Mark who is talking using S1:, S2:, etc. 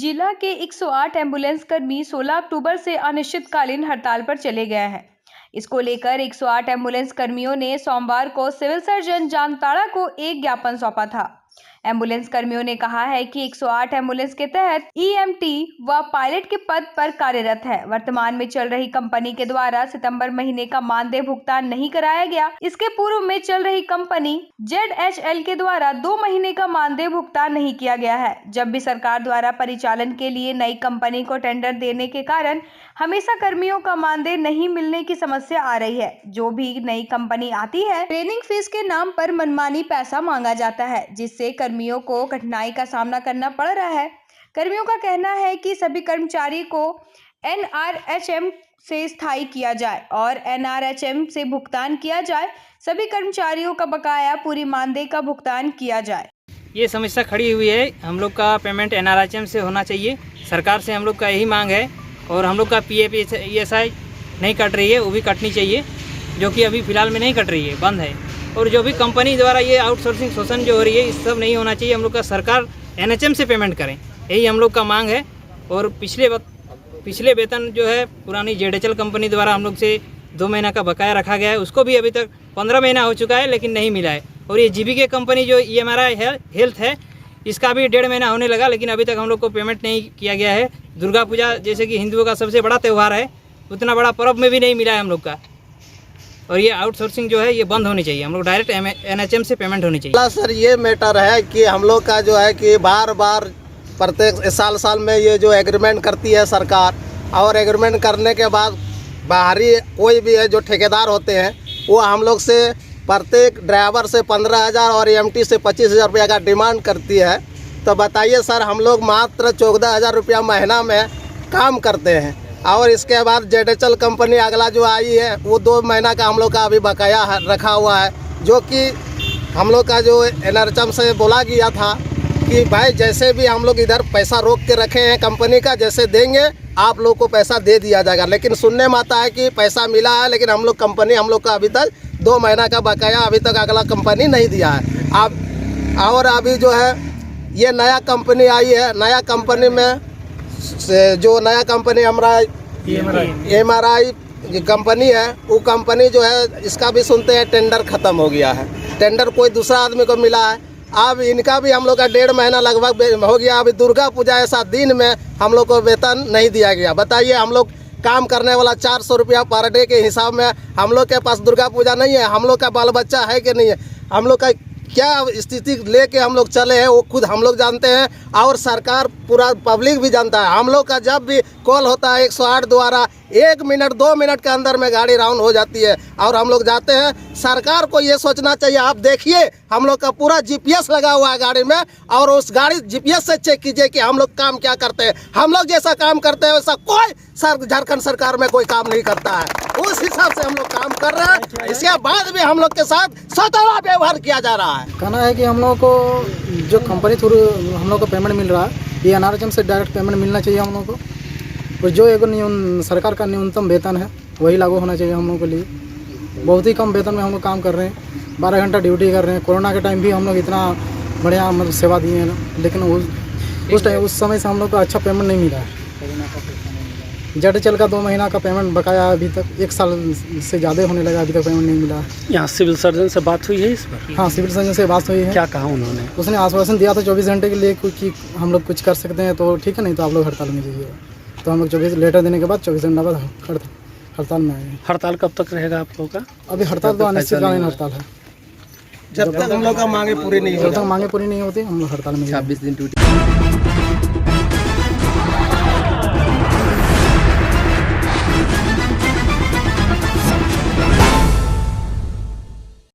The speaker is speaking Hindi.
S1: जिला के 108 एम्बुलेंस कर्मी 16 अक्टूबर से अनिश्चितकालीन हड़ताल पर चले गए हैं। इसको लेकर 108 एम्बुलेंस कर्मियों ने सोमवार को सिविल सर्जन जामताड़ा को एक ज्ञापन सौंपा था। एम्बुलेंस कर्मियों ने कहा है कि 108 एम्बुलेंस के तहत ईएमटी व पायलट के पद पर कार्यरत है। वर्तमान में चल रही कंपनी के द्वारा सितंबर महीने का मानदेय भुगतान नहीं कराया गया। इसके पूर्व में चल रही कंपनी ZHL के द्वारा 2 महीने का मानदेय भुगतान नहीं किया गया है। जब भी सरकार द्वारा परिचालन के लिए नई कंपनी को टेंडर देने के कारण हमेशा कर्मियों का मानदेय नहीं मिलने की समस्या आ रही है। जो भी नई कंपनी आती है, ट्रेनिंग फीस के नाम पर मनमानी पैसा मांगा जाता है, जिससे कर्मियों को कठिनाई का सामना करना पड़ रहा है। कर्मियों का कहना है कि सभी कर्मचारी को NRHM से स्थायी किया जाए और NRHM से भुगतान किया जाए। सभी कर्मचारियों का बकाया पूरी मानदेय का भुगतान किया जाए।
S2: ये समस्या खड़ी हुई है। हम लोग का पेमेंट NRHM से होना चाहिए। सरकार से हम लोग का यही मांग है। और हम लोग का PF ESI नहीं कट रही है, वो भी कटनी चाहिए, जो कि अभी फ़िलहाल में नहीं कट रही है, बंद है। और जो भी कंपनी द्वारा ये आउटसोर्सिंग शोषण जो हो रही है, इस सब नहीं होना चाहिए। हम लोग का सरकार NHM से पेमेंट करें, यही हम लोग का मांग है। और पिछले वेतन जो है पुरानी ZHL कंपनी द्वारा हम लोग से 2 महीना का बकाया रखा गया है, उसको भी अभी तक 15 महीना हो चुका है, लेकिन नहीं मिला है। और ये GBK कंपनी जो EMRI हेल्थ है, इसका भी 1.5 महीना होने लगा, लेकिन अभी तक हम लोग को पेमेंट नहीं किया गया है। दुर्गा पूजा जैसे कि हिंदुओं का सबसे बड़ा त्यौहार है, उतना बड़ा पर्व में भी नहीं मिला है हम लोग का। और ये आउटसोर्सिंग जो है ये बंद होनी चाहिए। हम लोग डायरेक्ट NHM से पेमेंट होनी चाहिए।
S3: सर, ये मैटर है कि हम लोग का जो है कि बार बार प्रत्येक साल में ये जो एग्रीमेंट करती है सरकार, और एग्रीमेंट करने के बाद बाहरी कोई भी है जो ठेकेदार होते हैं, वो हम लोग से प्रत्येक ड्राइवर से 15,000 और EMT से 25,000 रुपया का डिमांड करती है। तो बताइए सर, हम लोग मात्र 14,000 रुपया महीना में काम करते हैं। और इसके बाद ZHL कंपनी अगला जो आई है, वो 2 महीना का हम लोग का अभी बकाया रखा हुआ है, जो कि हम लोग का जो NRHM से बोला गया था कि भाई जैसे भी हम लोग इधर पैसा रोक के रखे हैं कंपनी का, जैसे देंगे आप लोग को पैसा दे दिया जाएगा। लेकिन सुनने में आता है कि पैसा मिला है, लेकिन हम लोग का अभी तक 2 महीना का बकाया अभी तक अगला कंपनी नहीं दिया है। अब और अभी जो है ये नया कंपनी आई है, नया कंपनी में जो नया कंपनी हमारा EMRI कंपनी है, वो कंपनी जो है इसका भी सुनते हैं टेंडर ख़त्म हो गया है। टेंडर कोई दूसरा आदमी को मिला है। अब इनका भी हम लोग का 1.5 महीना लगभग हो गया। अभी दुर्गा पूजा ऐसा दिन में हम लोग को वेतन नहीं दिया गया। बताइए, हम लोग काम करने वाला 400 रुपया पर डे के हिसाब में, हम लोग के पास दुर्गा पूजा नहीं है, हम लोग का बाल बच्चा है कि नहीं है, हम लोग का क्या स्थिति लेके हम लोग चले हैं वो खुद हम लोग जानते हैं, और सरकार पूरा पब्लिक भी जानता है। हम लोग का जब भी कॉल होता है 108 द्वारा 1 मिनट 2 मिनट के अंदर में गाड़ी राउंड हो जाती है और हम लोग जाते हैं। सरकार को ये सोचना चाहिए। आप देखिए, हम लोग का पूरा GPS लगा हुआ है गाड़ी में, और उस गाड़ी GPS से चेक कीजिए कि हम लोग काम क्या करते हैं। हम लोग जैसा काम करते हैं वैसा कोई झारखंड सरकार में कोई काम नहीं करता है। उस हिसाब से हम लोग काम कर रहे हैं। इसके बाद भी हम लोग के साथ सौतेला व्यवहार किया जा रहा है।
S4: कहना है कि हम लोग को जो कंपनी थ्रू हम लोग को पेमेंट मिल रहा है, ये NRHM से डायरेक्ट पेमेंट मिलना चाहिए हम लोग को। और जो एक सरकार का न्यूनतम वेतन है वही लागू होना चाहिए हम लोग के लिए। बहुत ही कम वेतन में हम लोग काम कर रहे हैं, 12 घंटा ड्यूटी कर रहे हैं। कोरोना के टाइम भी हम लोग इतना बढ़िया मतलब सेवा दिए हैं ना, लेकिन उस समय से हम लोग को अच्छा पेमेंट नहीं मिला है। ZHL का 2 महीना का पेमेंट बकाया अभी तक 1 साल से ज़्यादा होने लगा, अभी तक पेमेंट नहीं मिला है।
S5: यहाँ सिविल सर्जन से बात हुई है इस पर?
S4: हाँ, सिविल सर्जन से बात हुई है।
S5: क्या कहा उन्होंने? उसने
S4: आश्वासन दिया था 24 घंटे के लिए कि हम लोग कुछ कर सकते हैं, तो ठीक है, नहीं तो आप लोग हड़ताल में जाइएगा। तो हम लोग 24 लेटर देने के बाद 24 घंटा बाद हड़ताल में आए।
S5: हड़ताल कब तक रहेगा आप लोग का?
S4: अभी हड़ताल तो अनिश्चितकालीन हड़ताल है।
S3: जब तक हम लोग का मांगे पूरी नहीं होती,
S4: हम लोग हड़ताल में 26 दिन ड्यूटी।